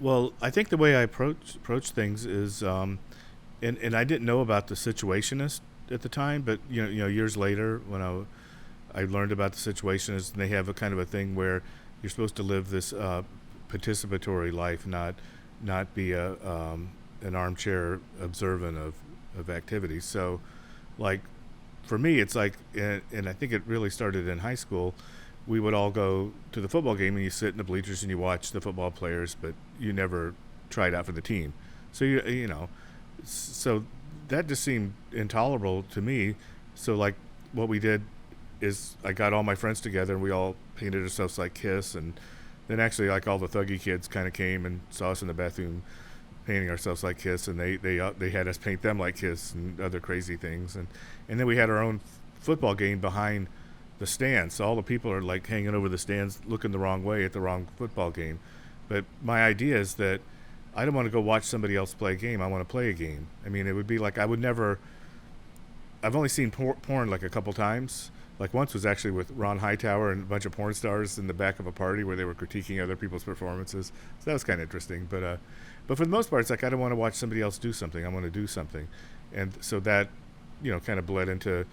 Well, I think the way I approach things is, and I didn't know about the Situationist at the time, but years later when I learned about the Situationists, and they have a kind of a thing where you're supposed to live this participatory life, not be a an armchair observant of activities. So, like for me, it's like, and I think it really started in high school. We would all go to the football game, and you sit in the bleachers and you watch the football players, but you never tried out for the team. So so that just seemed intolerable to me. So like what we did is I got all my friends together and we all painted ourselves like Kiss, and then actually like all the thuggy kids kind of came and saw us in the bathroom painting ourselves like Kiss, and they had us paint them like Kiss and other crazy things, and then we had our own football game behind the stands. So all the people are like hanging over the stands, looking the wrong way at the wrong football game. But my idea is that I don't want to go watch somebody else play a game. I want to play a game. I mean, it would be like I would never. I've only seen porn like a couple times. Like once was actually with Ron Hightower and a bunch of porn stars in the back of a party where they were critiquing other people's performances. So that was kind of interesting. But for the most part, it's like I don't want to watch somebody else do something. I want to do something, and so that, kind of bled into.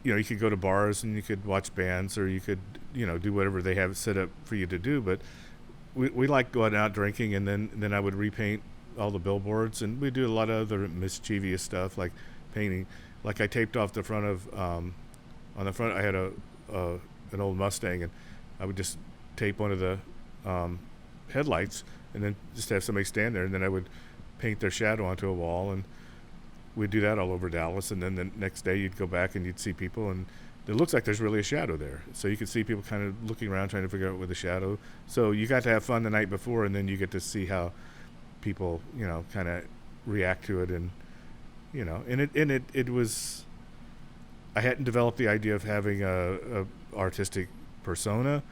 You could go to bars and you could watch bands, or you could, do whatever they have set up for you to do. But we like going out drinking, and then I would repaint all the billboards, and we do a lot of other mischievous stuff like painting. Like I taped off the front of on the front I had a an old Mustang, and I would just tape one of the um, headlights, and then just have somebody stand there, and then I would paint their shadow onto a wall, and we'd do that all over Dallas. And then the next day you'd go back and you'd see people, and it looks like there's really a shadow there. So you could see people kind of looking around trying to figure out where the shadow. So you got to have fun the night before, and then you get to see how people, kind of react to it, and it was. I hadn't developed the idea of having a artistic persona,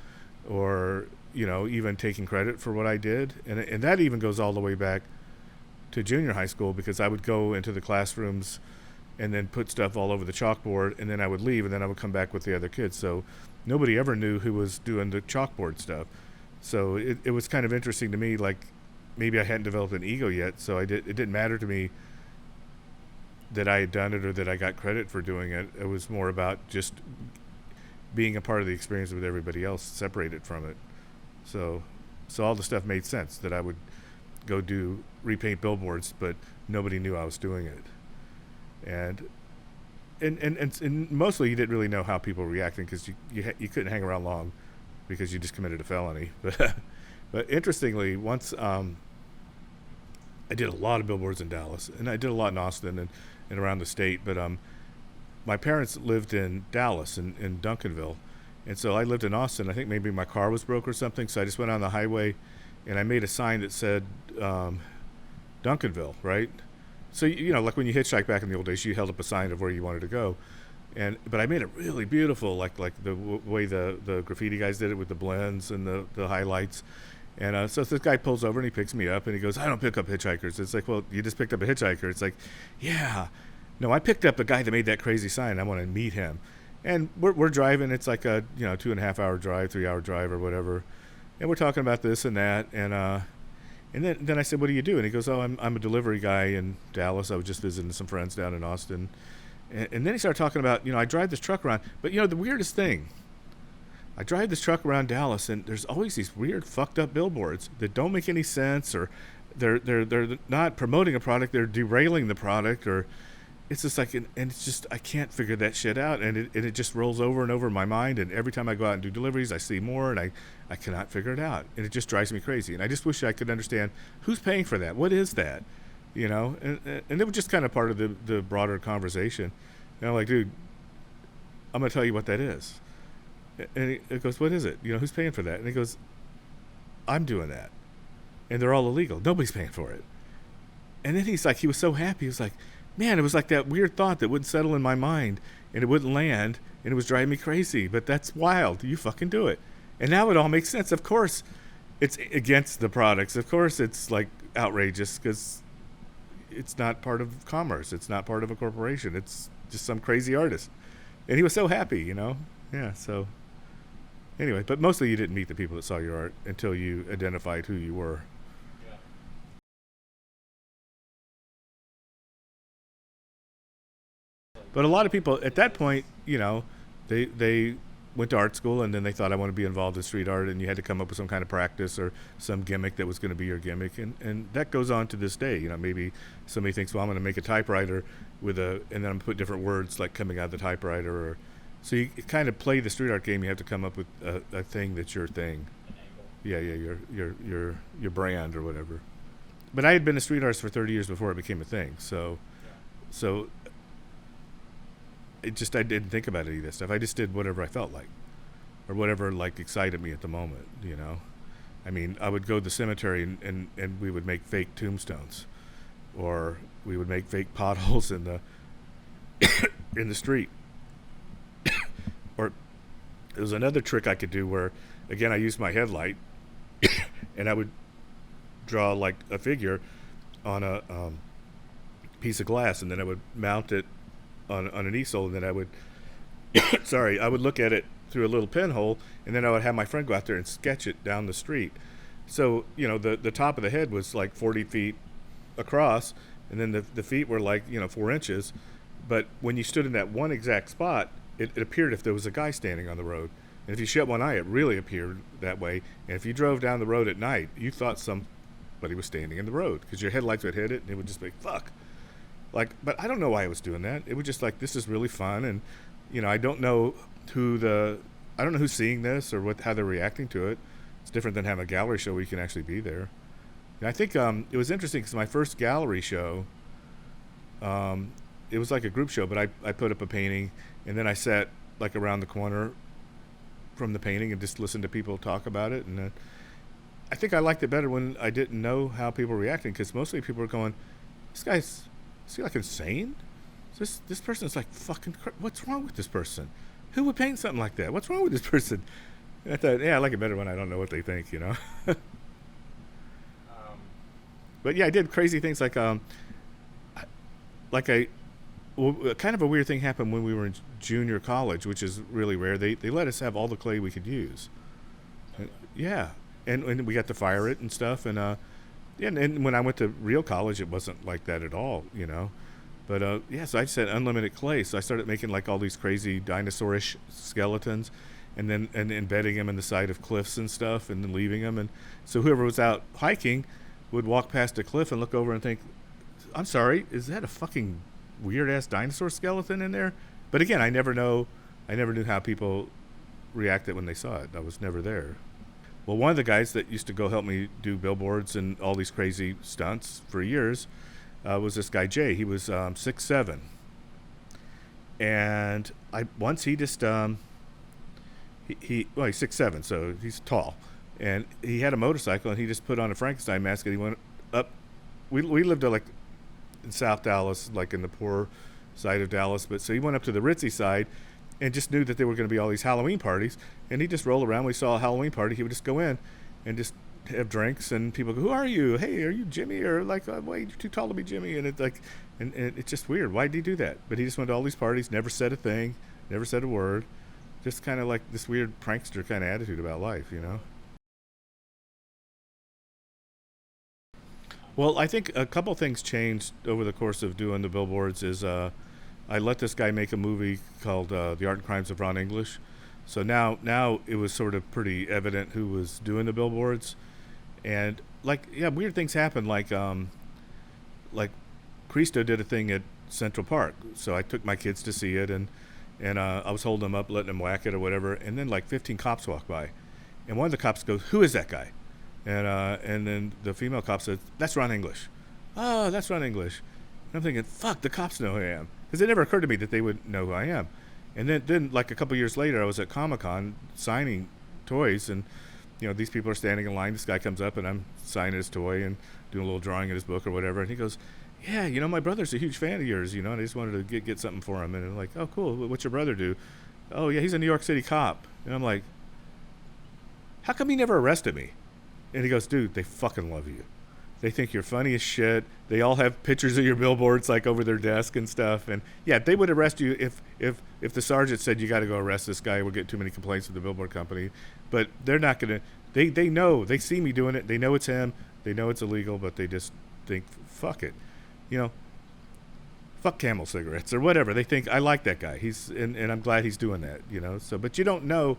or even taking credit for what I did, and that even goes all the way back to junior high school, because I would go into the classrooms and then put stuff all over the chalkboard, and then I would leave, and then I would come back with the other kids. So nobody ever knew who was doing the chalkboard stuff. So it was kind of interesting to me, like maybe I hadn't developed an ego yet, so it didn't matter to me that I had done it or that I got credit for doing it. It was more about just being a part of the experience with everybody else, separated from it. So so all the stuff made sense that I would go do repaint billboards, but nobody knew I was doing it. And and mostly you didn't really know how people were reacting, because you couldn't hang around long because you just committed a felony. But interestingly, once I did a lot of billboards in Dallas, and I did a lot in Austin, and around the state. But my parents lived in Dallas, in Duncanville, and so I lived in Austin. I think maybe my car was broke or something, so I just went on the highway, and I made a sign that said um, Duncanville, right? So like when you hitchhike back in the old days, you held up a sign of where you wanted to go, and but I made it really beautiful, like the way the graffiti guys did it with the blends and the highlights. And so this guy pulls over and he picks me up, and he goes, "I don't pick up hitchhikers." It's like, well, you just picked up a hitchhiker. It's like, yeah, no, I picked up the guy that made that crazy sign. I want to meet him. And we're driving. It's like a 2.5 hour drive, 3 hour drive, or whatever. And we're talking about this and that, and then I said, "What do you do?" And he goes, "Oh, I'm a delivery guy in Dallas. I was just visiting some friends down in Austin." And then he started talking about, I drive this truck around. But the weirdest thing, I drive this truck around Dallas, and there's always these weird, fucked up billboards that don't make any sense, or they're not promoting a product, they're derailing the product, or it's just like, and it's just I can't figure that shit out, and it just rolls over and over in my mind. And every time I go out and do deliveries, I see more, and I cannot figure it out, and it just drives me crazy. And I just wish I could understand who's paying for that. What is that? And it was just kind of part of the broader conversation. And I'm like, dude, I'm gonna tell you what that is. And it goes, what is it? Who's paying for that? And he goes, I'm doing that, and they're all illegal. Nobody's paying for it. And then he was so happy. He was like, man, it was like that weird thought that wouldn't settle in my mind, and it wouldn't land, and it was driving me crazy. But that's wild. You fucking do it. And now it all makes sense. Of course, it's against the products. Of course, it's like outrageous, because it's not part of commerce. It's not part of a corporation. It's just some crazy artist. And he was so happy. Yeah. So Anyway, but mostly you didn't meet the people that saw your art until you identified who you were. Yeah. But a lot of people at that point, they went to art school and then they thought I want to be involved in street art, and you had to come up with some kind of practice or some gimmick that was going to be your gimmick, and that goes on to this day. Maybe somebody thinks, well, I'm going to make a typewriter and then I'm going to put different words like coming out of the typewriter, or so you kind of play the street art game. You have to come up with a thing that's your thing. An angle. Yeah, yeah, your brand or whatever. But I had been a street artist for 30 years before it became a thing, so Yeah. so I didn't think about any of this stuff. I just did whatever I felt like, or whatever like excited me at the moment. I mean, I would go to the cemetery and we would make fake tombstones, or we would make fake potholes in the in the street. Or there was another trick I could do where, again, I used my headlight, and I would draw like a figure on a piece of glass, and then I would mount it on an easel, and then I would I would look at it through a little pinhole, and then I would have my friend go out there and sketch it down the street. So the top of the head was like 40 feet across, and then the feet were like 4 inches. But when you stood in that one exact spot, it appeared if there was a guy standing on the road. And if you shut one eye, it really appeared that way. And if you drove down the road at night, you thought somebody was standing in the road because your headlights would hit it, and it would just be fuck. Like, but I don't know why I was doing that. It was just like, this is really fun, and I don't know I don't know who's seeing this or how they're reacting to it. It's different than having a gallery show where you can actually be there. And I think it was interesting because my first gallery show, it was like a group show, but I put up a painting, and then I sat like around the corner from the painting and just listened to people talk about it. And I think I liked it better when I didn't know how people were reacting, because mostly people were going, is he like insane? This person's like fucking what's wrong with this person? Who would paint something like that? What's wrong with this person? And I thought, yeah, I like it better when I don't know what they think. Um, But yeah, I did crazy things like kind of a weird thing happened when we were in junior college, which is really rare. They let us have all the clay we could use. okay. Yeah, and we got to fire it and stuff, and when I went to real college, it wasn't like that at all. But yeah, so I just had unlimited clay, so I started making like all these crazy dinosaurish skeletons, and then embedding them in the side of cliffs and stuff, and then leaving them, and so whoever was out hiking would walk past a cliff and look over and think, "I'm sorry, is that a fucking weird ass dinosaur skeleton in there?" But again, I never knew how people reacted when they saw it. I was never there. Well, one of the guys that used to go help me do billboards and all these crazy stunts for years was this guy Jay. He was 6'7", and I once he just well, he's 6'7", so he's tall, and he had a motorcycle, and he just put on a Frankenstein mask, and he went up. We lived like in South Dallas, like in the poor side of Dallas, but so he went up to the ritzy side and just knew that there were going to be all these Halloween parties, and he'd just roll around. When he saw a Halloween party, he would just go in and just have drinks, and people go, "Who are you? Hey, are you Jimmy?" Or like, "Wait, you're too tall to be Jimmy." And it's like, and it's just weird. Why did he do that? But he just went to all these parties, never said a thing, never said a word, just kind of like this weird prankster kind of attitude about life. Well, I think a couple things changed over the course of doing the billboards. Is I let this guy make a movie called The Art and Crimes of Ron English. So now it was sort of pretty evident who was doing the billboards, and like, yeah, weird things happen. Like Cristo did a thing at Central Park, so I took my kids to see it, and I was holding them up, letting them whack it or whatever, and then like 15 cops walked by, and one of the cops goes, "Who is that guy?" And then the female cop said, "That's Ron English." "Oh, that's Ron English." And I'm thinking, fuck, the cops know who I am, because it never occurred to me that they would know who I am. And then like a couple years later, I was at Comic-Con signing toys, and these people are standing in line. This guy comes up, and I'm signing his toy and doing a little drawing in his book or whatever, and he goes, "Yeah, my brother's a huge fan of yours, and I just wanted to get something for him." And I'm like, "Oh, cool. What's your brother do?" "Oh, yeah, he's a New York City cop." And I'm like, "How come he never arrested me?" And he goes, "Dude, they fucking love you." They think you're funny as shit. They all have pictures of your billboards like over their desk and stuff. And yeah, they would arrest you if the sergeant said you got to go arrest this guy. We'll get too many complaints with the billboard company. But they're not gonna. They know. They see me doing it. They know it's him. They know it's illegal, but they just think fuck it, you know. Fuck Camel cigarettes or whatever. They think I like that guy. And I'm glad he's doing that, you know. So, but you don't know.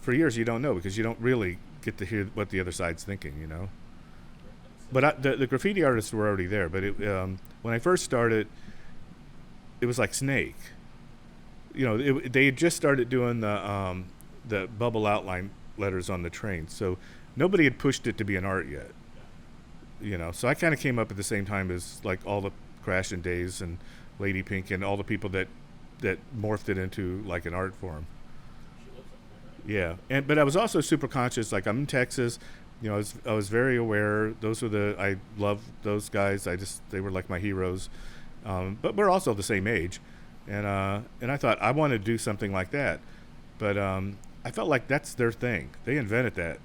For years, you don't know because you don't really get to hear what the other side's thinking, you know. But the graffiti artists were already there. But when I first started, it was like Snake. You know, they had just started doing the bubble outline letters on the train, so nobody had pushed it to be an art yet. You know, so I kind of came up at the same time as like all the Crash and Days and Lady Pink and all the people that morphed it into like an art form. Yeah, and but I was also super conscious. Like I'm in Texas, you know, I was very aware. Those were I love those guys. They were like my heroes. But we're also the same age, and I thought I want to do something like that, but I felt like that's their thing. They invented that.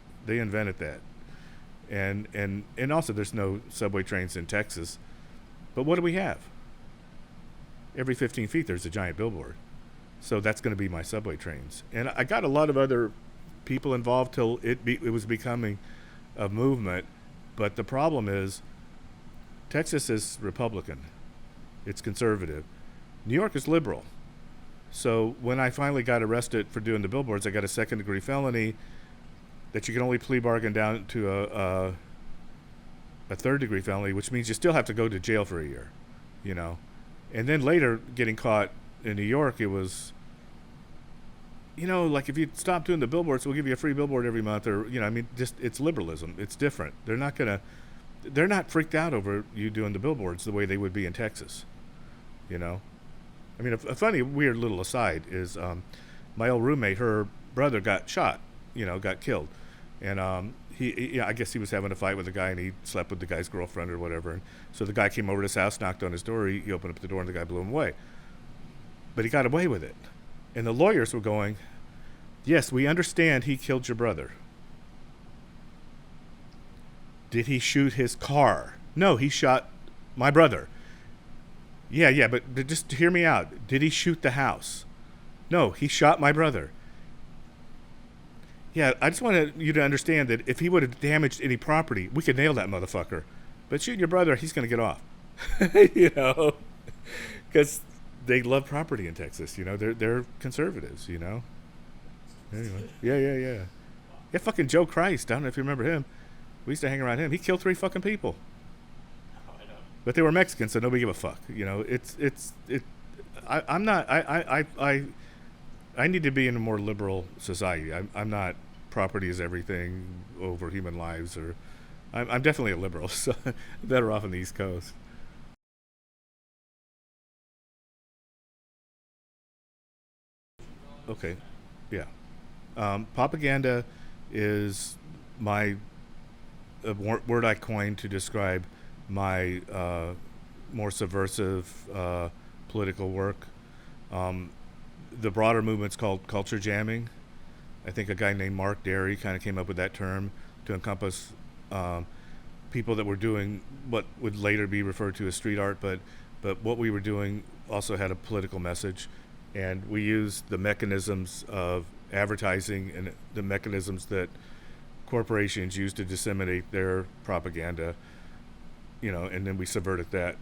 And also there's no subway trains in Texas. But what do we have? Every 15 feet there's a giant billboard. So that's going to be my subway trains. And I got a lot of other people involved till it was becoming a movement. But the problem is Texas is Republican. It's conservative. New York is liberal. So when I finally got arrested for doing the billboards, I got a second-degree felony that you can only plea bargain down to a third-degree felony, which means you still have to go to jail for a year, you know. And then later, getting caught in New York, it was, you know, like if you stop doing the billboards, we'll give you a free billboard every month, or you know, I mean, just it's liberalism. It's different. They're not freaked out over you doing the billboards the way they would be in Texas, you know. I mean, a funny, weird little aside is my old roommate, her brother got shot, you know, got killed. And yeah, I guess he was having a fight with a guy and he slept with the guy's girlfriend or whatever. And so the guy came over to his house, knocked on his door, he opened up the door and the guy blew him away. But he got away with it. And the lawyers were going, yes, we understand he killed your brother. Did he shoot his car? No, he shot my brother. Yeah, but just hear me out. Did he shoot the house? No, he shot my brother. Yeah, I just wanted you to understand that if he would have damaged any property, we could nail that motherfucker. But shooting your brother, he's going to get off. You know? Because they love property in Texas, you know? They're conservatives, you know? Anyway. Yeah. Yeah, fucking Joe Christ. I don't know if you remember him. We used to hang around him. He killed 3 fucking people. But they were Mexican, so nobody gave a fuck. You know, I'm not. I need to be in a more liberal society. I'm not. Property is everything over human lives, or I'm definitely a liberal. So better off on the East Coast. Okay, yeah. Propaganda is my word I coined to describe my more subversive political work. Um, the broader movement's called culture jamming. I think a guy named Mark Derry kind of came up with that term to encompass um, people that were doing what would later be referred to as street art, but what we were doing also had a political message, and we used the mechanisms of advertising and the mechanisms that corporations use to disseminate their propaganda, you know, and then we subverted that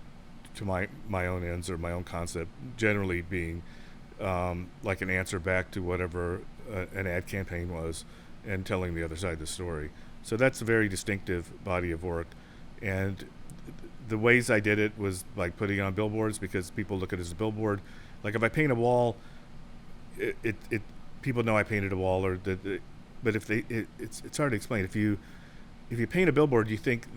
to my own ends or my own concept, generally being like an answer back to whatever an ad campaign was, and telling the other side of the story. So that's a very distinctive body of work, and the ways I did it was like putting it on billboards because people look at it as a billboard. Like if I paint a wall, it people know I painted a wall, or but if it's hard to explain. If you paint a billboard, you think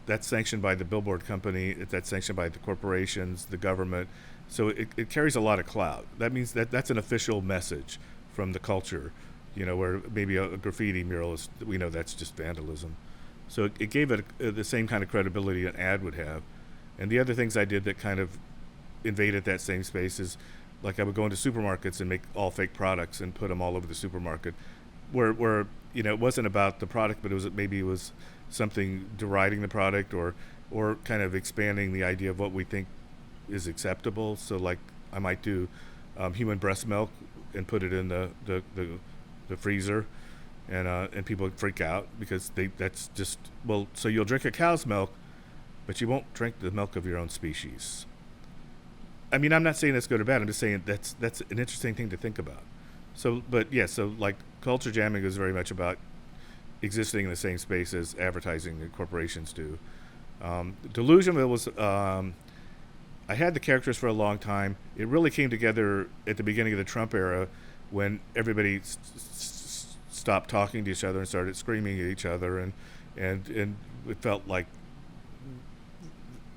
that's sanctioned by the billboard company, that's sanctioned by the corporations, the government. So it carries a lot of clout. That means that's an official message from the culture, you know, where maybe a graffiti mural is, we know that's just vandalism. So it gave it the same kind of credibility an ad would have. And the other things I did that kind of invaded that same space is, like I would go into supermarkets and make all fake products and put them all over the supermarket, where it wasn't about the product, but it was something deriding the product, or kind of expanding the idea of what we think is acceptable. So like I might do human breast milk and put it in the freezer, and people would freak out because that's just, well, so you'll drink a cow's milk, but you won't drink the milk of your own species. I mean, I'm not saying that's good or bad. I'm just saying that's an interesting thing to think about. So, but yeah, so like culture jamming is very much about existing in the same space as advertising and corporations do. Delusionville was, I had the characters for a long time. It really came together at the beginning of the Trump era when everybody stopped talking to each other and started screaming at each other, and it felt like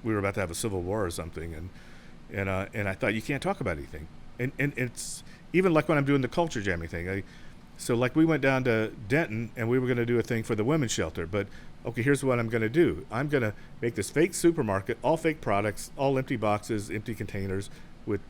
we were about to have a civil war or something, and I thought, you can't talk about anything, and it's even like when I'm doing the culture jamming thing. So like we went down to Denton and we were going to do a thing for the women's shelter, but okay, here's what I'm going to do. I'm going to make this fake supermarket, all fake products, all empty boxes, empty containers with,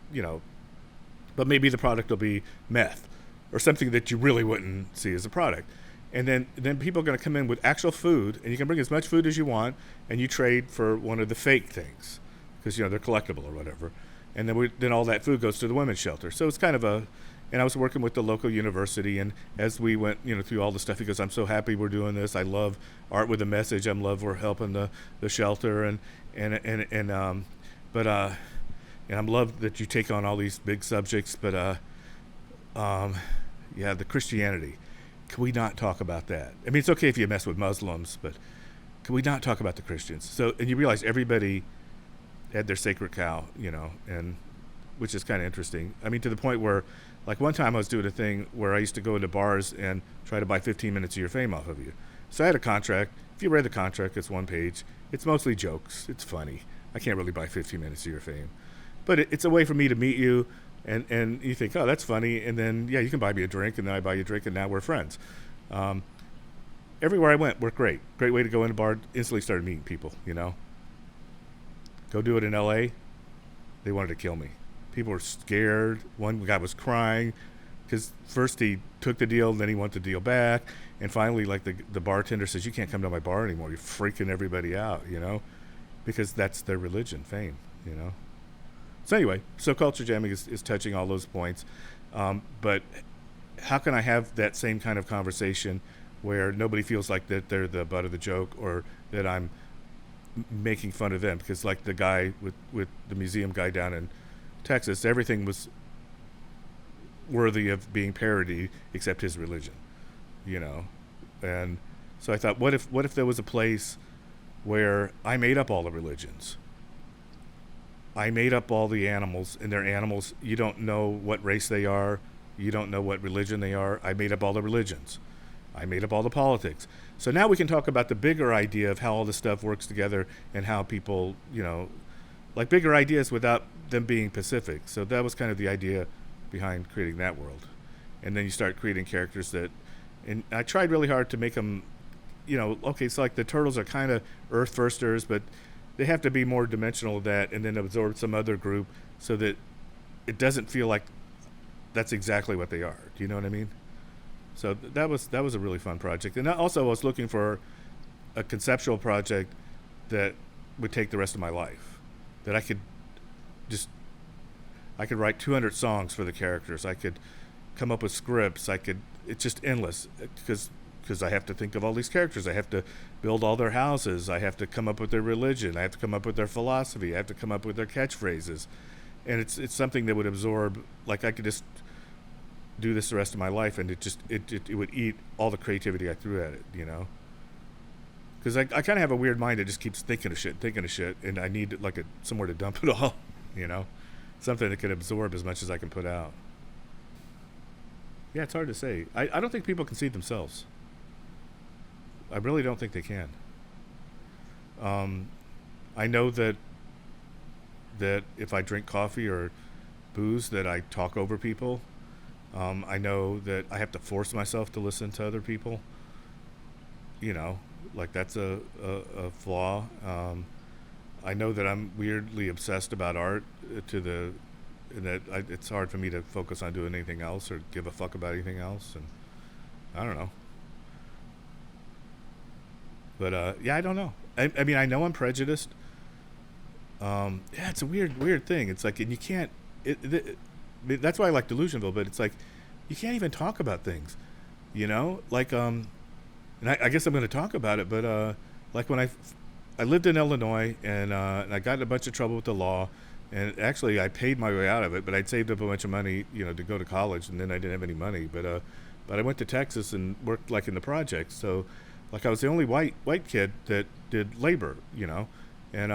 but maybe the product will be meth or something that you really wouldn't see as a product. And then people are going to come in with actual food, and you can bring as much food as you want, and you trade for one of the fake things because, they're collectible or whatever. And then all that food goes to the women's shelter. So it's kind of and I was working with the local university, and as we went, through all the stuff, he goes, I'm so happy we're doing this. I love art with a message. I love we're helping the shelter, and I'm love that you take on all these big subjects, but the Christianity. Can we not talk about that? I mean, it's okay if you mess with Muslims, but can we not talk about the Christians? So, and you realize everybody had their sacred cow, and which is kind of interesting. I mean, to the point where, like one time I was doing a thing where I used to go into bars and try to buy 15 minutes of your fame off of you. So I had a contract. If you read the contract, it's one page. It's mostly jokes. It's funny. I can't really buy 15 minutes of your fame. But it's a way for me to meet you, and you think, oh, that's funny. And then, yeah, you can buy me a drink, and then I buy you a drink, and now we're friends. Everywhere I went worked great. Great way to go in a bar, instantly started meeting people, Go do it in L.A., they wanted to kill me. People were scared. One guy was crying because first he took the deal, then he wanted the deal back, and finally, like the bartender says, you can't come to my bar anymore. You're freaking everybody out, because that's their religion, fame, So anyway, so culture jamming is touching all those points, but how can I have that same kind of conversation where nobody feels like that they're the butt of the joke or that I'm making fun of them? Because like the guy with the museum guy down in Texas, everything was worthy of being parodied except his religion, and so I thought, what if there was a place where I made up all the religions, I made up all the animals, and they're animals, you don't know what race they are, you don't know what religion they are. I made up all the religions, I made up all the politics. So now we can talk about the bigger idea of how all this stuff works together and how people, like bigger ideas without them being Pacific. So that was kind of the idea behind creating that world. And then you start creating characters and I tried really hard to make them, okay, so like the turtles are kind of Earth firsters, but they have to be more dimensional than that and then absorb some other group so that it doesn't feel like that's exactly what they are. Do you know what I mean? So that was a really fun project. And also I was looking for a conceptual project that would take the rest of my life, that I could write 200 songs for the characters. I could come up with scripts. It's just endless because I have to think of all these characters. I have to build all their houses. I have to come up with their religion. I have to come up with their philosophy. I have to come up with their catchphrases. And it's something that would absorb, like I could just do this the rest of my life, and it would eat all the creativity I threw at it, Because I kind of have a weird mind that just keeps thinking of shit, and I need like somewhere to dump it all, Something that can absorb as much as I can put out. Yeah, it's hard to say. I don't think people can see themselves. I really don't think they can. I know that if I drink coffee or booze, that I talk over people. I know that I have to force myself to listen to other people. Like that's a flaw. I know that I'm weirdly obsessed about art it's hard for me to focus on doing anything else or give a fuck about anything else. And I don't know. But yeah, I don't know. I mean, I know I'm prejudiced. Yeah, it's a weird thing. It's like, and you can't. That's why I like Delusionville. But it's like, you can't even talk about things. You know, like and I guess I'm going to talk about it. But like when I lived in Illinois and I got in a bunch of trouble with the law, and actually I paid my way out of it. But I'd saved up a bunch of money, you know, to go to college, and then I didn't have any money. But I went to Texas and worked like in the projects. So like I was the only white kid that did labor, you know, and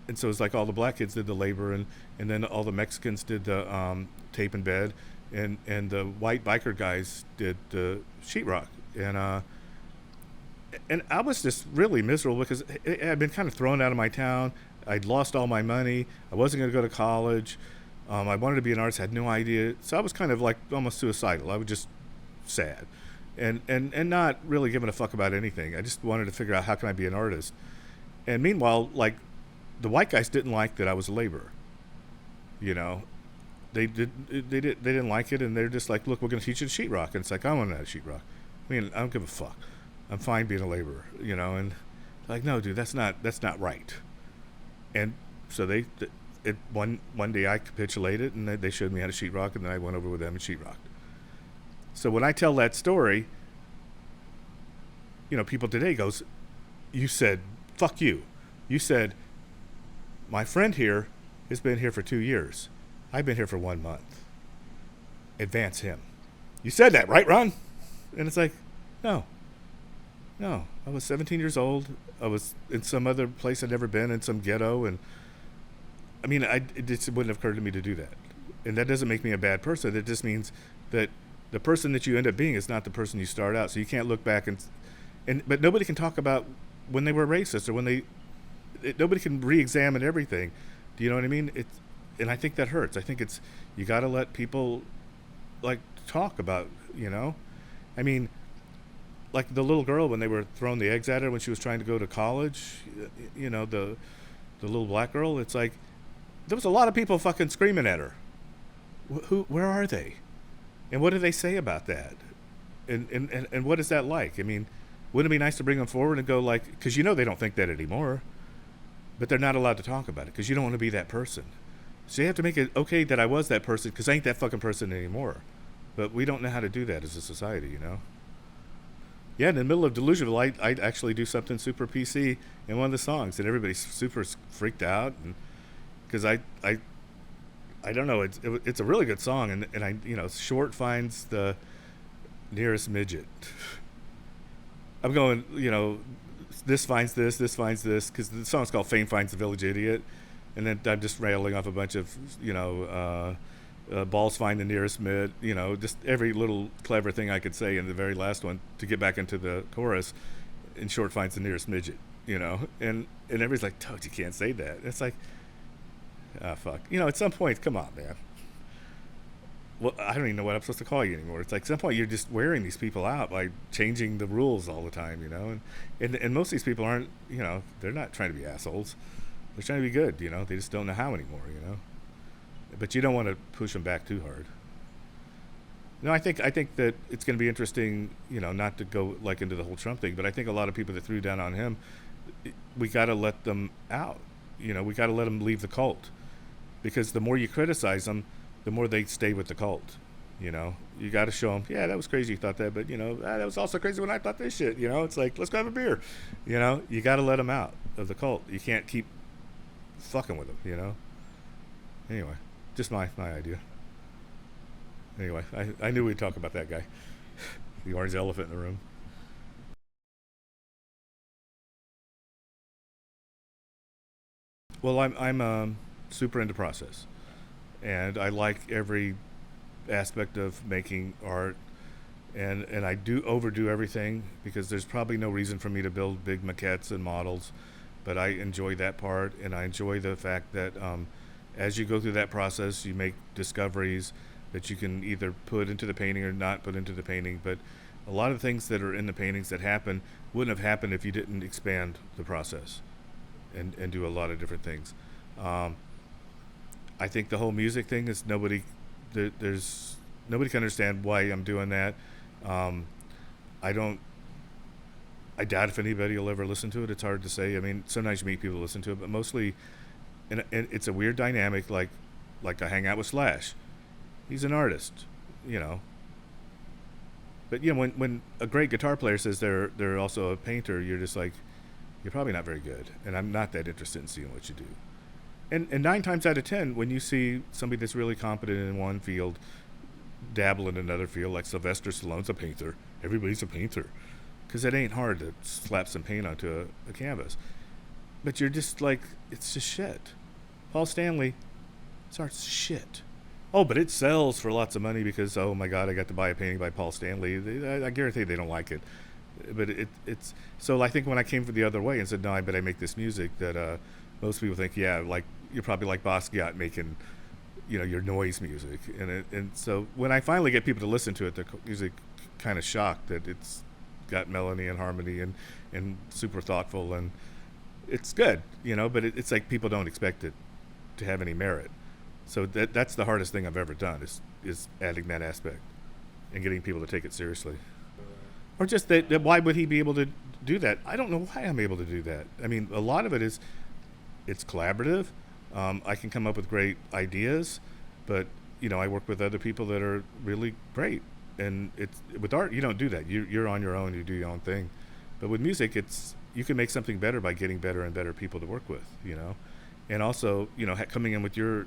and so it's like all the black kids did the labor, and then all the Mexicans did the tape and bed, and the white biker guys did the sheetrock, and I was just really miserable because I'd been kind of thrown out of my town. I'd lost all my money. I wasn't going to go to college. I wanted to be an artist. Had no idea, so I was kind of like almost suicidal. I was just sad, and not really giving a fuck about anything. I just wanted to figure out how can I be an artist. And meanwhile, like the white guys didn't like that I was a laborer. You know, they didn't like it, and they're just like, look, we're going to teach you to sheetrock. And it's like, I want to know sheetrock. I mean, I don't give a fuck. I'm fine being a laborer, you know. And like, no, dude, that's not right. And so one day I capitulated, and they showed me how to sheetrock, and then I went over with them and sheetrocked. So when I tell that story, you know, people today goes, you said, fuck you. You said, my friend here has been here for 2 years. I've been here for 1 month. Advance him. You said that, right, Ron? And it's like, no. No. I was 17 years old. I was in some other place I'd never been, in some ghetto. And I mean, it just wouldn't have occurred to me to do that. And that doesn't make me a bad person. It just means that the person that you end up being is not the person you start out. So you can't look back but nobody can talk about when they were racist or nobody can re-examine everything. Do you know what I mean? And I think that hurts. I think you got to let people like talk about, you know. I mean, like the little girl when they were throwing the eggs at her when she was trying to go to college, you know, the little black girl. It's like there was a lot of people fucking screaming at her. Where are they? And what do they say about that? And what is that like? I mean, wouldn't it be nice to bring them forward and go like, because you know they don't think that anymore, but they're not allowed to talk about it because you don't want to be that person. So you have to make it okay that I was that person because I ain't that fucking person anymore. But we don't know how to do that as a society, you know? Yeah, in the middle of Delusionville, I'd actually do something super PC in one of the songs, and everybody's super freaked out, and because I don't know, it's a really good song, and I, you know, Short finds the nearest midget. I'm going, you know, this finds this finds this, because the song's called Fame Finds the Village Idiot, and then I'm just railing off a bunch of, you know, balls find the nearest mid, you know, just every little clever thing I could say in the very last one to get back into the chorus. In Short finds the nearest midget, you know, and everybody's like, Toad, you can't say that. It's like, ah, fuck. You know, at some point, come on, man. Well, I don't even know what I'm supposed to call you anymore. It's like at some point you're just wearing these people out by changing the rules all the time, you know, and most of these people aren't, you know, they're not trying to be assholes. They're trying to be good, you know. They just don't know how anymore, you know. But you don't want to push them back too hard. No, I think that it's going to be interesting, you know, not to go like into the whole Trump thing, but I think a lot of people that threw down on him, we got to let them out. You know, we got to let them leave the cult, because the more you criticize them, the more they stay with the cult. You know, you got to show them, yeah, that was crazy you thought that, but you know, that was also crazy when I thought this shit. You know, it's like, let's go have a beer. You know, you got to let them out of the cult. You can't keep fucking with them. You know. Anyway, just my idea. Anyway, I knew we'd talk about that guy, the orange elephant in the room. Well, I'm super into process, and I like every aspect of making art, and I do overdo everything because there's probably no reason for me to build big maquettes and models, but I enjoy that part, and I enjoy the fact that as you go through that process, you make discoveries that you can either put into the painting or not put into the painting. But a lot of things that are in the paintings that happen wouldn't have happened if you didn't expand the process and do a lot of different things. Um, I think the whole music thing is there's nobody can understand why I'm doing that. Um, I don't I doubt if anybody will ever listen to it. It's hard to say. I mean, sometimes you meet people who listen to it, but mostly, and it's a weird dynamic. Like I hang out with Slash. He's an artist, you know. But when a great guitar player says they're also a painter, you're just like, you're probably not very good, and I'm not that interested in seeing what you do. And 9 times out of 10, when you see somebody that's really competent in one field dabble in another field, like Sylvester Stallone's a painter, everybody's a painter, because it ain't hard to slap some paint onto a canvas. But you're just like, it's just shit. Paul Stanley, his art's shit. Oh, but it sells for lots of money because, oh my God, I got to buy a painting by Paul Stanley. I guarantee they don't like it. But it's so I think when I came from the other way and said, no, I bet I make this music that most people think, yeah, like you're probably like Basquiat making, your noise music. And so when I finally get people to listen to it, they're usually kind of shocked that it's got melody and harmony and super thoughtful, and it's good, but it's like people don't expect it to have any merit. So that's the hardest thing I've ever done is adding that aspect and getting people to take it seriously. Or just that why would he be able to do that? I don't know why I'm able to do that. I mean, a lot of it is it's collaborative. I can come up with great ideas, but I work with other people that are really great. And it's with art, you don't do that. You're on your own. You do your own thing. But with music, you can make something better by getting better and better people to work with. And also coming in with your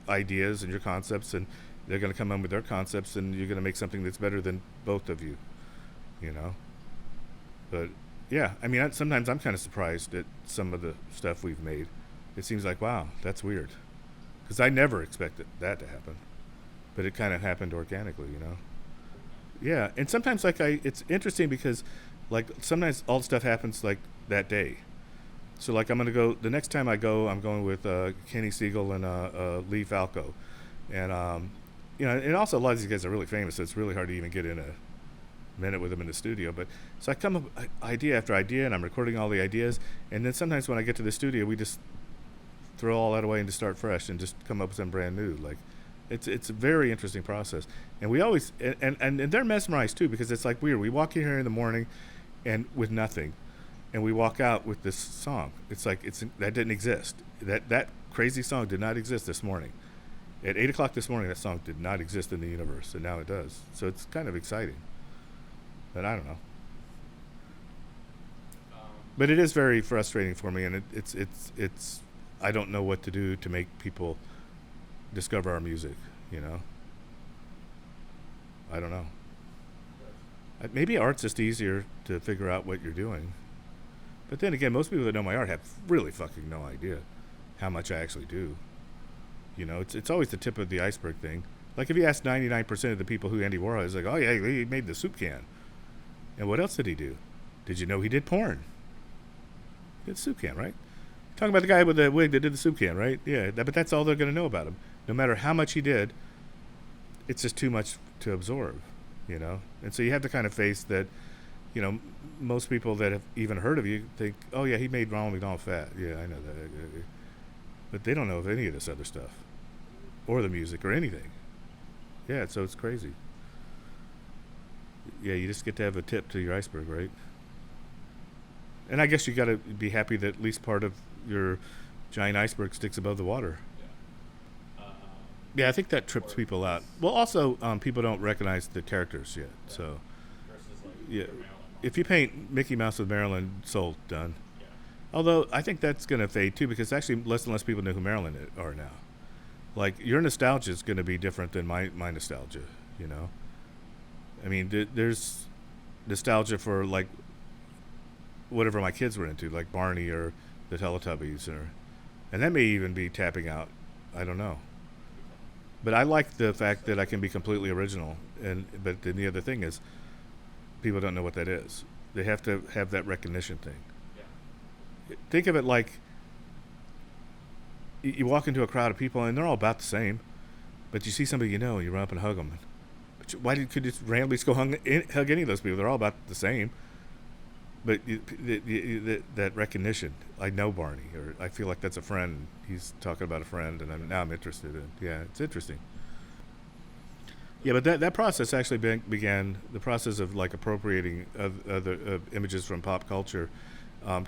ideas and your concepts, and they're going to come in with their concepts, and you're going to make something that's better than both of you. But yeah, I mean, sometimes I'm kind of surprised at some of the stuff we've made. It seems like, wow, that's weird, because I never expected that to happen, but it kind of happened organically. Yeah, and sometimes it's interesting because like sometimes all the stuff happens like that day. So like I'm gonna go the next time I go, I'm going with Kenny Siegel and Lee Falco, and and also a lot of these guys are really famous, so it's really hard to even get in a minute with them in the studio. But so I come up idea after idea, and I'm recording all the ideas, and then sometimes when I get to the studio, we just throw all that away and just start fresh and just come up with something brand new. Like it's a very interesting process, and we always and they're mesmerized too, because it's like weird. We walk in here in the morning, and with nothing. And we walk out with this song. It's like that didn't exist. That crazy song did not exist this morning. At 8:00 this morning, that song did not exist in the universe, and now it does. So it's kind of exciting. But I don't know. But it is very frustrating for me, and it's I don't know what to do to make people discover our music. I don't know. Maybe art's just easier to figure out what you're doing. But then again, most people that know my art have really fucking no idea how much I actually do. It's always the tip of the iceberg thing. Like if you ask 99% of the people who Andy Warhol is, like, oh yeah, he made the soup can. And what else did he do? Did you know he did porn? He did the soup can, right? Talking about the guy with the wig that did the soup can, right? Yeah, but that's all they're going to know about him. No matter how much he did, it's just too much to absorb, And so you have to kind of face that, most people that have even heard of you think, oh yeah, he made Ronald McDonald fat. Yeah, I know that. But they don't know of any of this other stuff, or the music, or anything. Yeah, so it's crazy. Yeah, you just get to have a tip to your iceberg, right? And I guess you got to be happy that at least part of your giant iceberg sticks above the water. Yeah, I think that trips people out. Well, also, people don't recognize the characters yet. So, yeah, if you paint Mickey Mouse with Marilyn, sold, done. Although I think that's going to fade too, because actually less and less people know who Marilyn are now. Like your nostalgia is going to be different than my nostalgia. I mean, there's nostalgia for like whatever my kids were into, like Barney or the Teletubbies, and that may even be tapping out. I don't know. But I like the fact that I can be completely original. But then the other thing is, people don't know what that is. They have to have that recognition thing. Yeah. Think of it like you walk into a crowd of people and they're all about the same, but you see somebody and you run up and hug them. But could you just randomly just go hug any of those people? They're all about the same. But that recognition, I know Barney, or I feel like that's a friend. He's talking about a friend, and now I'm interested in. Yeah, it's interesting. Yeah, but that process actually began the process of like appropriating other images from pop culture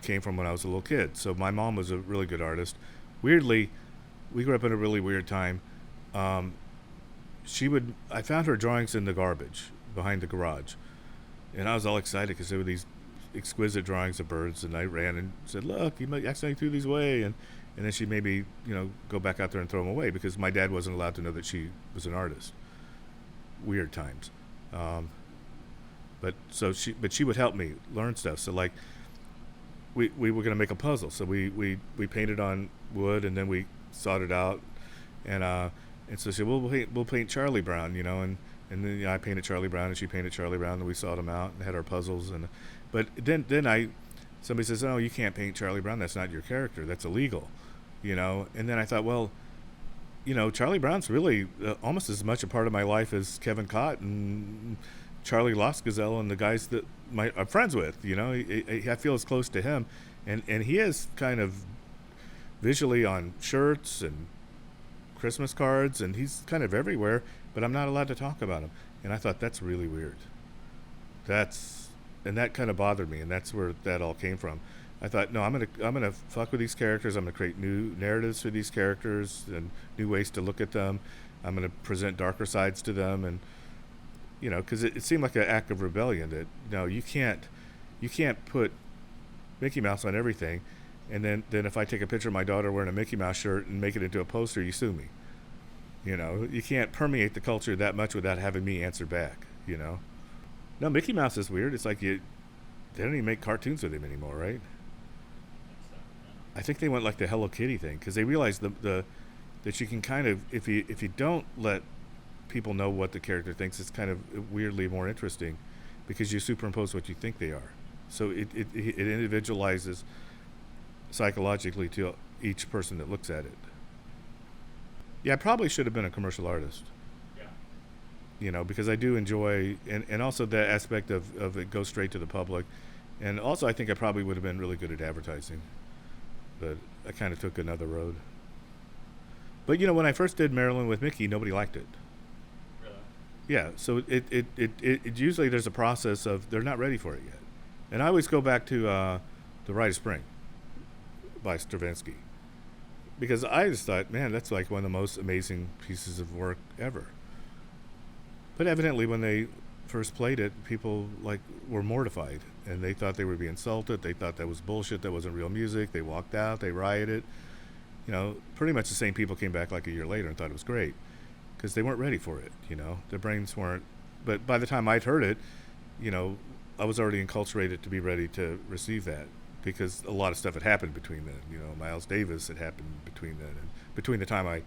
came from when I was a little kid. So my mom was a really good artist. Weirdly, we grew up in a really weird time. Um, I found her drawings in the garbage behind the garage, and I was all excited because there were these exquisite drawings of birds, and I ran and said, "Look, you might accidentally threw these away," and then she made me, go back out there and throw them away because my dad wasn't allowed to know that she was an artist. Weird times. Um, but she would help me learn stuff. So like we were gonna make a puzzle. So we painted on wood and then we sawed it out and so she said, well, we'll paint Charlie Brown, and then I painted Charlie Brown and she painted Charlie Brown and we sawed them out and had our puzzles but then somebody says, oh, you can't paint Charlie Brown, that's not your character, that's illegal, and then I thought, well, Charlie Brown's really almost as much a part of my life as Kevin Cott and Charlie Losgazelle and the guys that I'm friends with. I feel as close to him, and he is kind of visually on shirts and Christmas cards, and he's kind of everywhere. But I'm not allowed to talk about him, and I thought that's really weird. That kind of bothered me, and that's where that all came from. I thought, no, I'm gonna fuck with these characters. I'm gonna create new narratives for these characters and new ways to look at them. I'm gonna present darker sides to them, and because it seemed like an act of rebellion that no, you can't put Mickey Mouse on everything, and then if I take a picture of my daughter wearing a Mickey Mouse shirt and make it into a poster, you sue me. You can't permeate the culture that much without having me answer back. No, Mickey Mouse is weird. It's like they don't even make cartoons with him anymore, right? I think they went like the Hello Kitty thing because they realized that you can kind of if you don't let people know what the character thinks, it's kind of weirdly more interesting because you superimpose what you think they are. So it individualizes psychologically to each person that looks at it. Yeah, I probably should have been a commercial artist. Because I do enjoy, and also that aspect of it goes straight to the public. And also, I think I probably would have been really good at advertising. But I kind of took another road. But, when I first did Marilyn with Mickey, nobody liked it. Really? Yeah, so it usually there's a process of they're not ready for it yet. And I always go back to The Rite of Spring by Stravinsky. Because I just thought, man, that's like one of the most amazing pieces of work ever. But evidently, when they first played it, people were mortified, and they thought they were being insulted. They thought that was bullshit. That wasn't real music. They walked out. They rioted. Pretty much the same people came back like a year later and thought it was great because they weren't ready for it. Their brains weren't. But by the time I'd heard it, I was already enculturated to be ready to receive that because a lot of stuff had happened between then. Miles Davis had happened between then, and between the time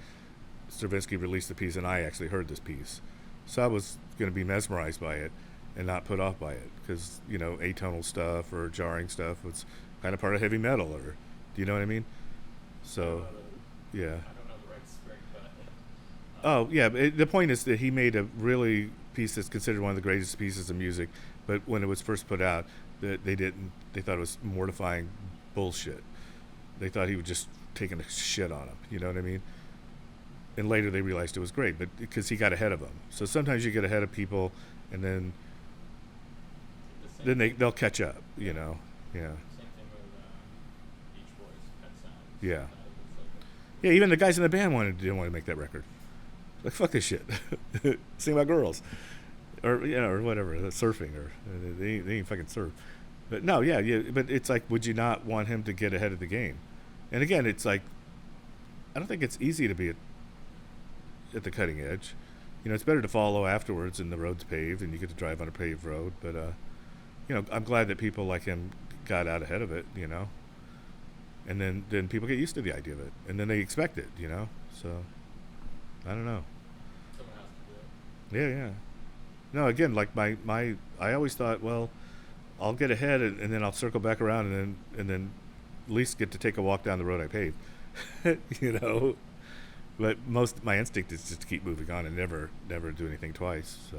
Stravinsky released the piece and I actually heard this piece. So I was going to be mesmerized by it and not put off by it because, atonal stuff or jarring stuff was kind of part of heavy metal or, do you know what I mean? So, yeah. I don't know the right spring, but... Oh, yeah. The point is that he made a really piece that's considered one of the greatest pieces of music, but when it was first put out, they thought it was mortifying bullshit. They thought he was just taking a shit on him, you know what I mean? And later they realized it was great, but because he got ahead of them. So sometimes you get ahead of people, and then they'll catch up. Yeah. Same thing with Beach Boys, Pet Sounds. Yeah. Yeah. Even the guys in the band didn't want to make that record. Like fuck this shit. Sing about girls, or or whatever. Surfing, or they ain't fucking surf. But no, yeah. But it's like, would you not want him to get ahead of the game? And again, it's like, I don't think it's easy to be at the cutting edge. It's better to follow afterwards and the road's paved and you get to drive on a paved road. But, I'm glad that people like him got out ahead of it, And then people get used to the idea of it. And then they expect it, So, I don't know. Someone has to do it. Yeah. No, again, like I always thought, well, I'll get ahead and then I'll circle back around and then at least get to take a walk down the road I paved. But my instinct is just to keep moving on and never do anything twice. So,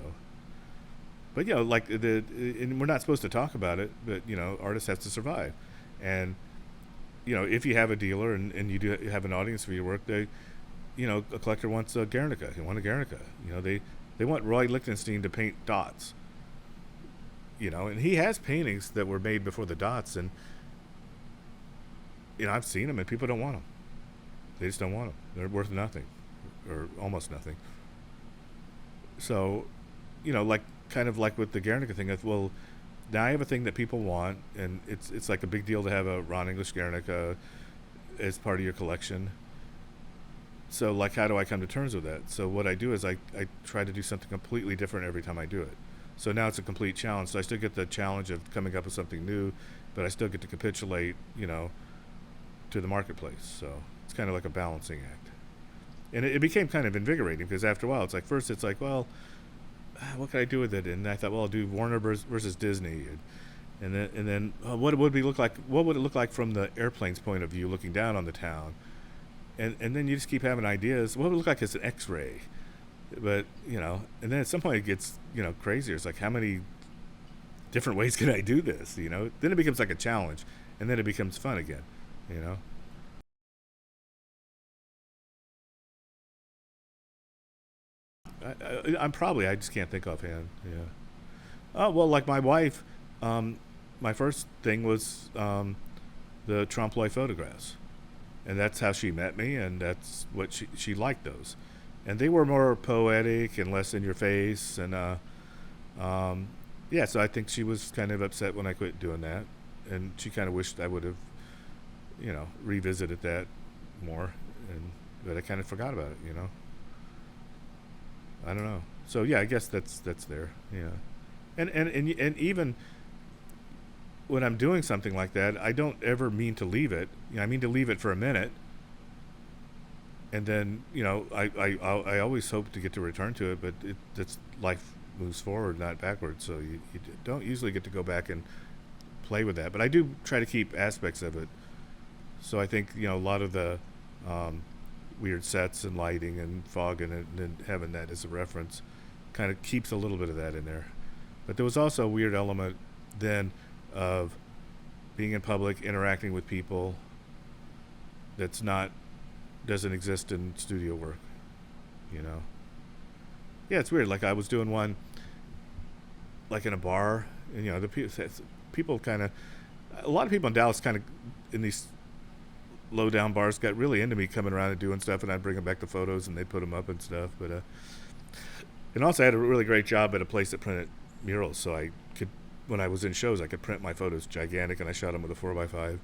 but and we're not supposed to talk about it, but artists have to survive, and if you have a dealer and you do have an audience for your work, a collector wants a Guernica. He want a Guernica. They want Roy Lichtenstein to paint dots. And he has paintings that were made before the dots, and I've seen them, and people don't want them. They just don't want them. They're worth nothing, or almost nothing. So, like kind of like with the Guernica thing. Well, now I have a thing that people want, and it's like a big deal to have a Ron English Guernica as part of your collection. So, like, how do I come to terms with that? So what I do is I try to do something completely different every time I do it. So now it's a complete challenge. So I still get the challenge of coming up with something new, but I still get to capitulate, to the marketplace. So it's kind of like a balancing act. And it became kind of invigorating because after a while, it's like, first it's like, well, what can I do with it? And I thought, well, I'll do Warner versus Disney. And then what would it look like? What would it look like from the airplane's point of view, looking down on the town? And then you just keep having ideas. What would it look like as an X-ray? But and then at some point it gets crazier. It's like, how many different ways can I do this? Then it becomes like a challenge, and then it becomes fun again. I just can't think offhand. Yeah. Oh well, like my wife, my first thing was the trompe l'oeil photographs, and that's how she met me, and that's what she liked those, and they were more poetic and less in your face, and yeah. So I think she was kind of upset when I quit doing that, and she kind of wished I would have, revisited that more, but I kind of forgot about it. I don't know. So yeah, I guess that's there. Yeah, and even when I'm doing something like that, I don't ever mean to leave it. I mean to leave it for a minute, and then I always hope to get to return to it, but that's life moves forward, not backwards. So you don't usually get to go back and play with that. But I do try to keep aspects of it. So I think a lot of the weird sets and lighting and fog and having that as a reference kind of keeps a little bit of that in there. But there was also a weird element then of being in public, interacting with people doesn't exist in studio work. Yeah, it's weird. Like I was doing one like in a bar, and the people kind of, a lot of people in Dallas kind of in these low down bars got really into me coming around and doing stuff, and I'd bring them back the photos and they'd put them up and stuff. But and also I had a really great job at a place that printed murals, so I could, when I was in shows, I could print my photos gigantic, and I shot them with a 4x5.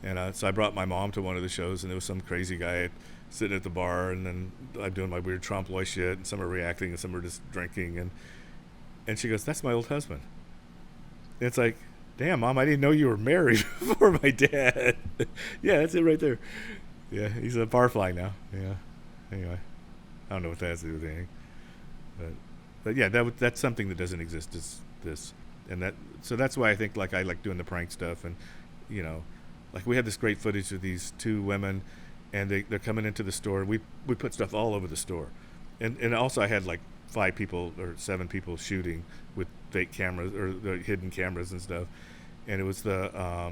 And so I brought my mom to one of the shows, and there was some crazy guy sitting at the bar, and then I'm doing my weird trompe l'oeil shit, and some are reacting and some are just drinking, and she goes, "That's my old husband." And it's like, damn, Mom, I didn't know you were married before my dad. Yeah, that's it right there. Yeah, he's a barfly now. Yeah. Anyway, I don't know what that has to do with anything. But yeah, that's something that doesn't exist, is this. So that's why I think I like doing the prank stuff, and, like we had this great footage of these two women, and they're coming into the store. We put stuff all over the store. And also I had like 5 people or 7 people shooting with fake cameras or the hidden cameras and stuff, and it was the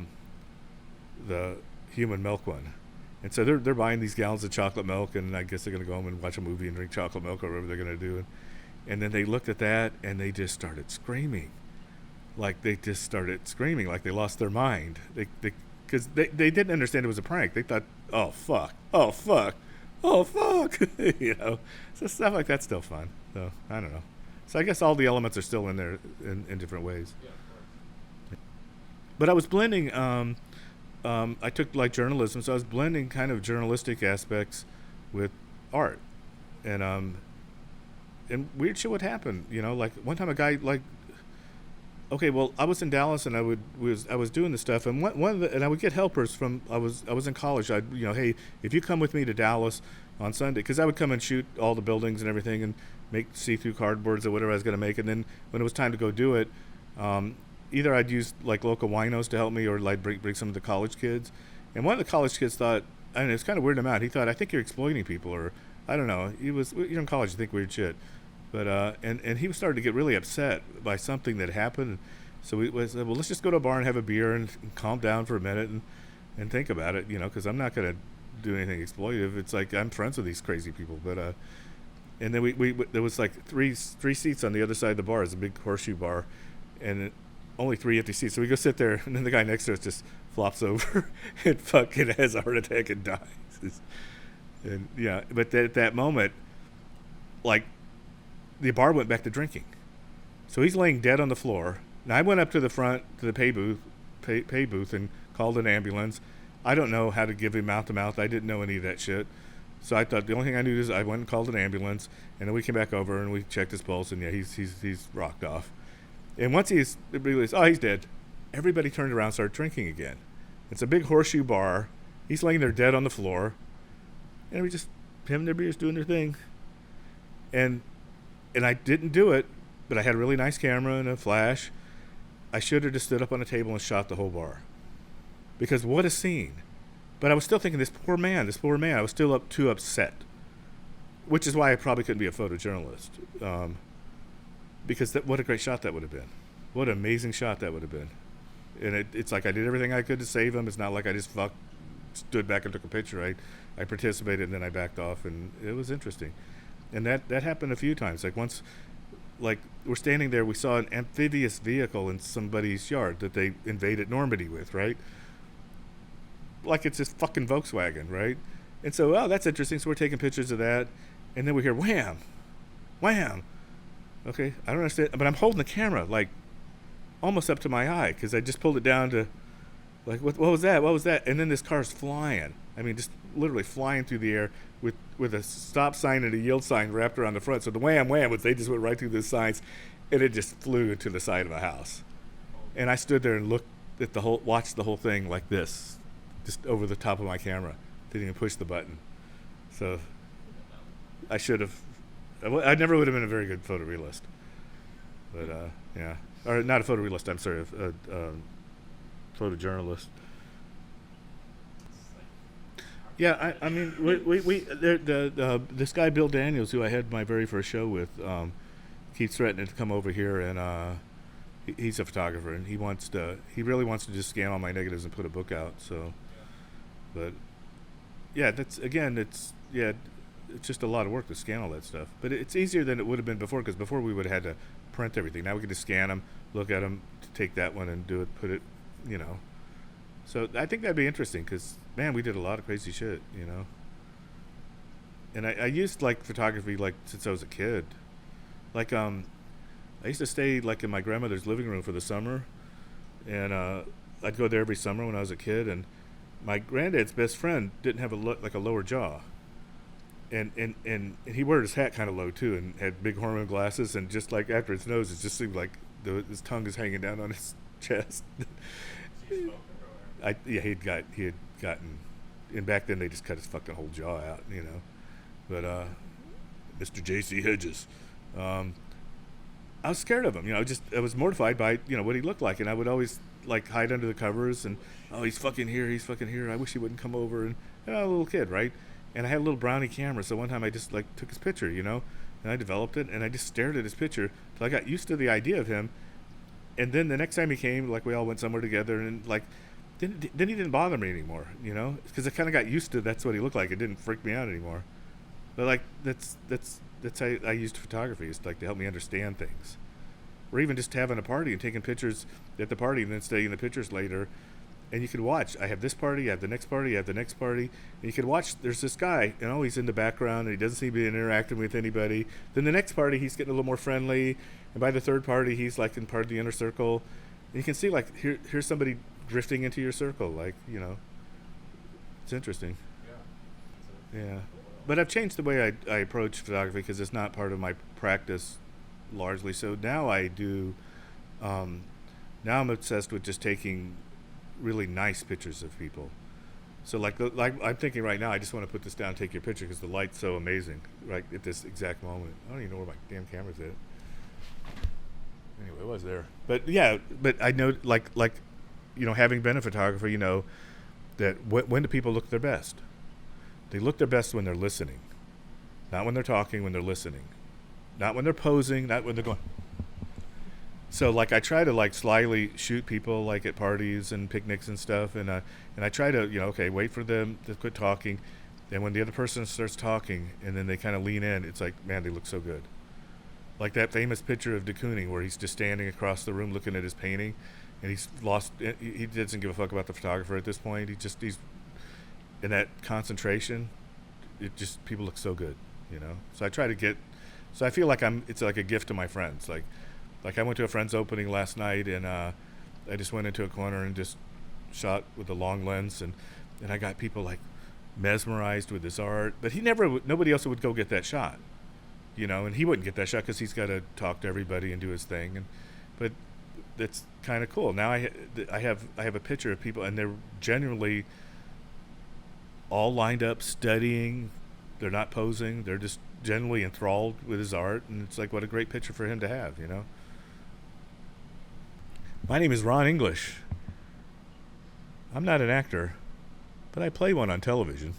human milk one, and so they're buying these gallons of chocolate milk, and I guess they're gonna go home and watch a movie and drink chocolate milk or whatever they're gonna do, and then they looked at that and they just started screaming, like they lost their mind, because they didn't understand it was a prank. They thought, oh fuck, oh fuck, oh fuck, so stuff like that's still fun. So I don't know. So I guess all the elements are still in there in different ways. Yeah, of course. But I was blending. I took like journalism, so I was blending kind of journalistic aspects with art, and weird shit would happen. Like one time a guy okay, well I was in Dallas and I was doing this stuff, and and I would get helpers from I was in college. Hey, if you come with me to Dallas on Sunday, because I would come and shoot all the buildings and everything and make see-through cardboards or whatever I was going to make, and then when it was time to go do it, either I'd use like local winos to help me, or like bring some of the college kids. And one of the college kids thought, and it's kind of weirding him out. He thought, I think you're exploiting people, or I don't know. You're in college, you think weird shit. But and he started to get really upset by something that happened. So we said, well, let's just go to a bar and have a beer and calm down for a minute and think about it, because I'm not going to do anything exploitive. It's like I'm friends with these crazy people, but And then we there was like three seats on the other side of the bar. It's a big horseshoe bar, and only 3 empty seats. So we go sit there, and then the guy next to us just flops over and fucking has a heart attack and dies. And yeah, but at that moment, like, the bar went back to drinking. So he's laying dead on the floor. Now I went up to the front to the pay booth and called an ambulance. I don't know how to give him mouth to mouth. I didn't know any of that shit. So I thought the only thing I knew is I went and called an ambulance, and then we came back over and we checked his pulse, and yeah, he's rocked off. And once he's realized, oh, he's dead, everybody turned around and started drinking again. It's a big horseshoe bar. He's laying there dead on the floor, and we just having their beers, doing their thing. And I didn't do it, but I had a really nice camera and a flash. I should have just stood up on a table and shot the whole bar. Because what a scene. But I was still thinking, this poor man. I was still too upset. Which is why I probably couldn't be a photojournalist. Because what a great shot that would have been. What an amazing shot that would have been. And it's like I did everything I could to save him. It's not like I just stood back and took a picture. I participated, and then I backed off, and it was interesting. And that happened a few times. Like once, like we're standing there, we saw an amphibious vehicle in somebody's yard that they invaded Normandy with, right? Like it's this fucking Volkswagen, right? And so, oh, that's interesting. So we're taking pictures of that, and then we hear wham, wham. Okay, I don't understand, but I'm holding the camera like almost up to my eye because I just pulled it down to, like, what was that? What was that? And then this car's flying. I mean, just literally flying through the air with a stop sign and a yield sign wrapped around the front. So the wham wham was they just went right through the signs, and it just flew into the side of a house. And I stood there and looked at watched the whole thing like this, just over the top of my camera. Didn't even push the button. So I should have. I never would have been a very good photorealist. But yeah, or not a photorealist. I'm sorry, a photojournalist. Yeah, I mean, this guy Bill Daniels, who I had my very first show with, keeps threatening to come over here, and he's a photographer, and he really wants to just scan all my negatives and put a book out. So, but yeah, it's just a lot of work to scan all that stuff. But it's easier than it would have been before, because before we would have had to print everything. Now we can just scan them, look at them, take that one and do it, put it, you know. So I think that'd be interesting because, man, we did a lot of crazy shit, you know. And I used, like, photography, like, since I was a kid. Like, I used to stay, like, in my grandmother's living room for the summer. And I'd go there every summer when I was a kid. And my granddad's best friend didn't have a lower jaw. And he wore his hat kind of low, too, and had big hormone glasses. And just, like, after his nose, it just seemed like his tongue is hanging down on his chest. He had gotten, and back then they just cut his fucking whole jaw out, you know. But Mr. J.C. Hedges, I was scared of him, you know. I was mortified by, you know, what he looked like, and I would always like hide under the covers and, oh, he's fucking here. I wish he wouldn't come over. And, you know, a little kid, right? And I had a little brownie camera, so one time I just like took his picture, you know, and I developed it, and I just stared at his picture till I got used to the idea of him. And then the next time he came, like, we all went somewhere together, and like. Then he didn't bother me anymore, you know, because I kind of got used to that's what he looked like. It didn't freak me out anymore. But like that's how I used photography, is like to help me understand things, or even just having a party and taking pictures at the party and then studying the pictures later. And you could watch. I have this party, I have the next party, I have the next party, and you could watch. There's this guy, you know, he's in the background and he doesn't seem to be interacting with anybody. Then the next party, he's getting a little more friendly, and by the third party, he's like in part of the inner circle. And you can see like here's somebody drifting into your circle, like, you know. It's interesting. Yeah. But I've changed the way I approach photography because it's not part of my practice largely. So now I do, now I'm obsessed with just taking really nice pictures of people. So like I'm thinking right now, I just want to put this down, take your picture, because the light's so amazing right at this exact moment. I don't even know where my damn camera's at. Anyway, it was there. But yeah, but I know, like, you know, having been a photographer, you know, that when do people look their best? They look their best when they're listening. Not when they're talking, when they're listening. Not when they're posing, not when they're going. So, like, I try to, like, slyly shoot people, like, at parties and picnics and stuff, and I try to, you know, okay, wait for them to quit talking, And when the other person starts talking and then they kind of lean in, it's like, man, they look so good. Like that famous picture of de Kooning where he's just standing across the room looking at his painting, and he's lost. He doesn't give a fuck about the photographer at this point. He's in that concentration. It just, people look so good, you know. So I try to get. So I feel like it's like a gift to my friends. Like I went to a friend's opening last night, and I just went into a corner and just shot with a long lens, and I got people like mesmerized with his art. But nobody else would go get that shot, you know, and he wouldn't get that shot because he's got to talk to everybody and do his thing. But that's kind of cool. Now I have a picture of people, and they're generally all lined up studying. They're not posing. They're just generally enthralled with his art, and it's like, what a great picture for him to have, you know. My name is Ron English. I'm not an actor, but I play one on television.